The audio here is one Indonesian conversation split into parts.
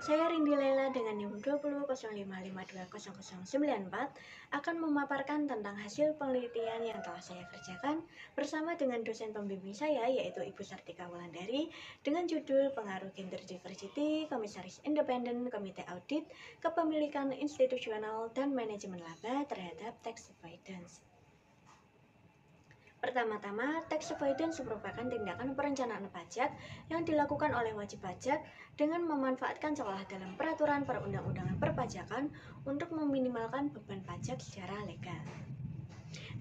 Saya Rindi Lela dengan NIM 2005520094 akan memaparkan tentang hasil penelitian yang telah saya kerjakan bersama dengan dosen pembimbing saya yaitu Ibu Sartika Wulandari dengan judul Pengaruh Gender Diversity, Komisaris Independen, Komite Audit, Kepemilikan Institusional, dan Manajemen Laba terhadap Tax Avoidance. Pertama-tama, tax avoidance merupakan tindakan perencanaan pajak yang dilakukan oleh wajib pajak dengan memanfaatkan celah dalam peraturan perundang-undangan perpajakan untuk meminimalkan beban pajak secara legal.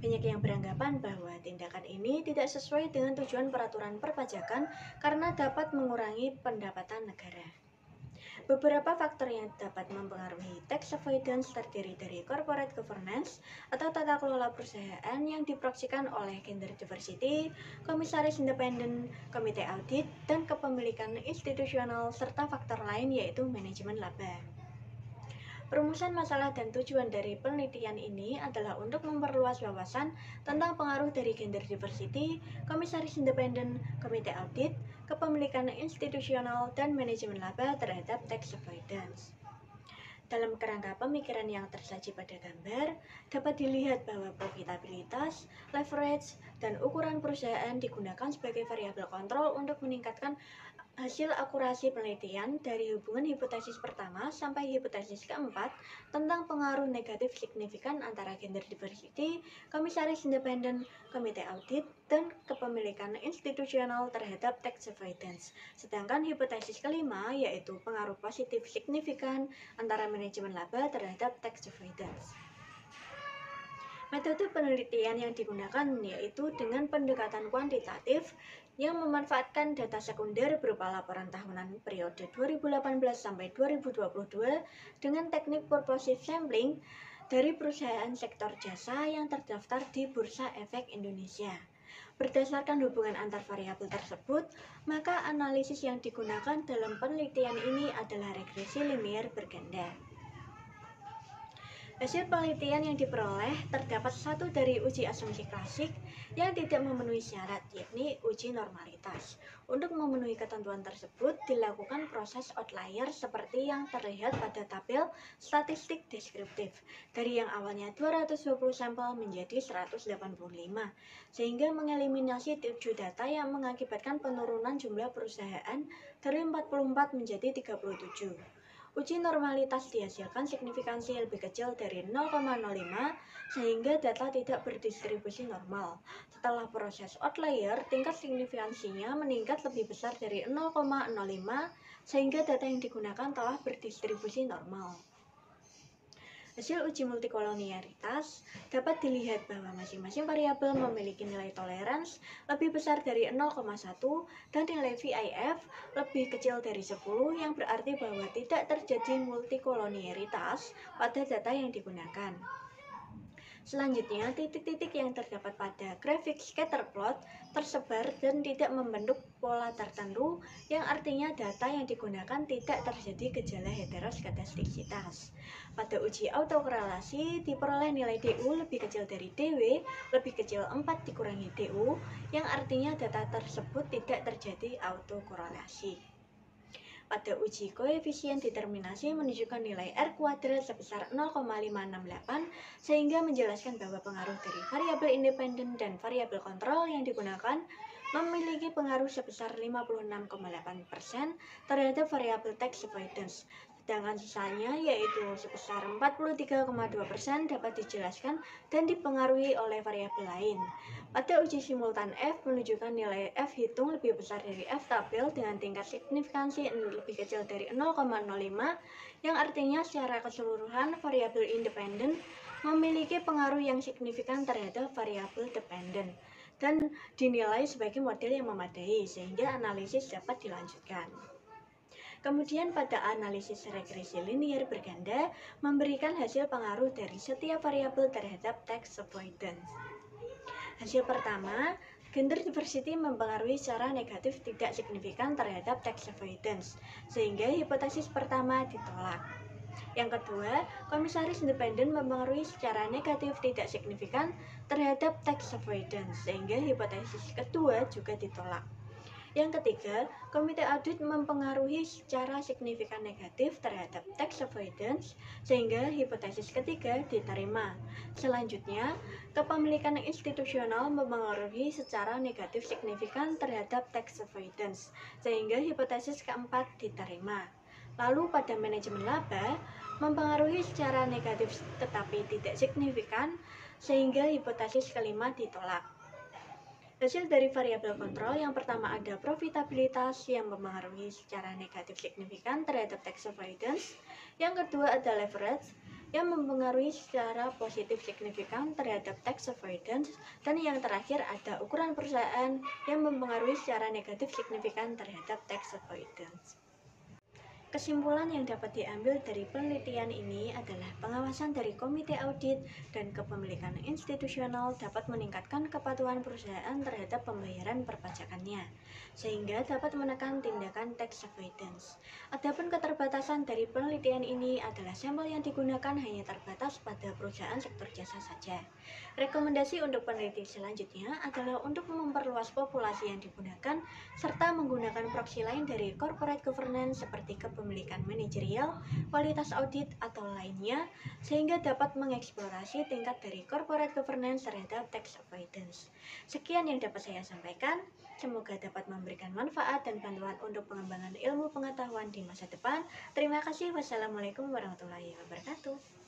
Banyak yang beranggapan bahwa tindakan ini tidak sesuai dengan tujuan peraturan perpajakan karena dapat mengurangi pendapatan negara. Beberapa faktor yang dapat mempengaruhi tax avoidance terdiri dari corporate governance atau tata kelola perusahaan yang diproyeksikan oleh gender diversity, komisaris independen, komite audit, dan kepemilikan institusional, serta faktor lain yaitu manajemen laba. Perumusan masalah dan tujuan dari penelitian ini adalah untuk memperluas wawasan tentang pengaruh dari gender diversity, komisaris independen, komite audit, kepemilikan institusional, dan manajemen laba terhadap tax avoidance. Dalam kerangka pemikiran yang tersaji pada gambar, dapat dilihat bahwa profitabilitas, leverage, dan ukuran perusahaan digunakan sebagai variabel kontrol untuk meningkatkan hasil akurasi penelitian dari hubungan hipotesis pertama sampai hipotesis keempat tentang pengaruh negatif signifikan antara gender diversity, komisaris independen, komite audit, dan kepemilikan institusional terhadap tax avoidance. Sedangkan hipotesis kelima yaitu pengaruh positif signifikan antara manajemen laba terhadap tax avoidance. Metode penelitian yang digunakan yaitu dengan pendekatan kuantitatif yang memanfaatkan data sekunder berupa laporan tahunan periode 2018 sampai 2022 dengan teknik purposive sampling dari perusahaan sektor jasa yang terdaftar di Bursa Efek Indonesia. Berdasarkan hubungan antar variabel tersebut, maka analisis yang digunakan dalam penelitian ini adalah regresi linier berganda. Hasil penelitian yang diperoleh terdapat satu dari uji asumsi klasik yang tidak memenuhi syarat, yakni uji normalitas. Untuk memenuhi ketentuan tersebut, dilakukan proses outlier seperti yang terlihat pada tabel statistik deskriptif. Dari yang awalnya 220 sampel menjadi 185, sehingga mengeliminasi 7 data yang mengakibatkan penurunan jumlah perusahaan dari 44 menjadi 37. Uji normalitas dihasilkan signifikansi lebih kecil dari 0,05 sehingga data tidak berdistribusi normal. Setelah proses outlier, tingkat signifikansinya meningkat lebih besar dari 0,05 sehingga data yang digunakan telah berdistribusi normal. Hasil uji multikolonialitas dapat dilihat bahwa masing-masing variabel memiliki nilai toleransi lebih besar dari 0,1 dan nilai VIF lebih kecil dari 10 yang berarti bahwa tidak terjadi multikolonialitas pada data yang digunakan. Selanjutnya, titik-titik yang terdapat pada grafik scatter plot tersebar dan tidak membentuk pola tertentu, yang artinya data yang digunakan tidak terjadi gejala heteroskedastisitas. Pada uji autokorelasi, diperoleh nilai DU lebih kecil dari DW, lebih kecil 4 dikurangi DU, yang artinya data tersebut tidak terjadi autokorelasi. Pada uji koefisien determinasi menunjukkan nilai R kuadrat sebesar 0,568 sehingga menjelaskan bahwa pengaruh dari variabel independen dan variabel kontrol yang digunakan memiliki pengaruh sebesar 56,8% terhadap variabel tax avoidance. Sedangkan sisanya yaitu sebesar 43,2% dapat dijelaskan dan dipengaruhi oleh variabel lain. Pada uji simultan F menunjukkan nilai F hitung lebih besar dari F tabel dengan tingkat signifikansi lebih kecil dari 0,05 yang artinya secara keseluruhan variabel independen memiliki pengaruh yang signifikan terhadap variabel dependen dan dinilai sebagai model yang memadai sehingga analisis dapat dilanjutkan. Kemudian pada analisis regresi linier berganda memberikan hasil pengaruh dari setiap variabel terhadap tax avoidance. Hasil pertama, gender diversity mempengaruhi secara negatif tidak signifikan terhadap tax avoidance, sehingga hipotesis pertama ditolak. Yang kedua, komisaris independen mempengaruhi secara negatif tidak signifikan terhadap tax avoidance, sehingga hipotesis kedua juga ditolak. Yang ketiga, komite audit mempengaruhi secara signifikan negatif terhadap tax avoidance sehingga hipotesis ketiga diterima. Selanjutnya, kepemilikan institusional mempengaruhi secara negatif signifikan terhadap tax avoidance sehingga hipotesis keempat diterima. Lalu pada manajemen laba mempengaruhi secara negatif tetapi tidak signifikan sehingga hipotesis kelima ditolak. Hasil dari variabel kontrol yang pertama ada profitabilitas yang mempengaruhi secara negatif signifikan terhadap tax avoidance. Yang kedua ada leverage yang mempengaruhi secara positif signifikan terhadap tax avoidance. Dan yang terakhir ada ukuran perusahaan yang mempengaruhi secara negatif signifikan terhadap tax avoidance. Kesimpulan yang dapat diambil dari penelitian ini adalah pengawasan dari komite audit dan kepemilikan institusional dapat meningkatkan kepatuhan perusahaan terhadap pembayaran perpajakannya, sehingga dapat menekan tindakan tax avoidance. Adapun keterbatasan dari penelitian ini adalah sampel yang digunakan hanya terbatas pada perusahaan sektor jasa saja. Rekomendasi untuk peneliti selanjutnya adalah untuk memperluas populasi yang digunakan serta menggunakan proksi lain dari corporate governance seperti kepemilikan manajerial, kualitas audit, atau lainnya sehingga dapat mengeksplorasi tingkat dari corporate governance terhadap tax avoidance. Sekian yang dapat saya sampaikan. Semoga dapat memberikan manfaat dan bantuan untuk pengembangan ilmu pengetahuan di masa depan. Terima kasih. Wassalamualaikum warahmatullahi wabarakatuh.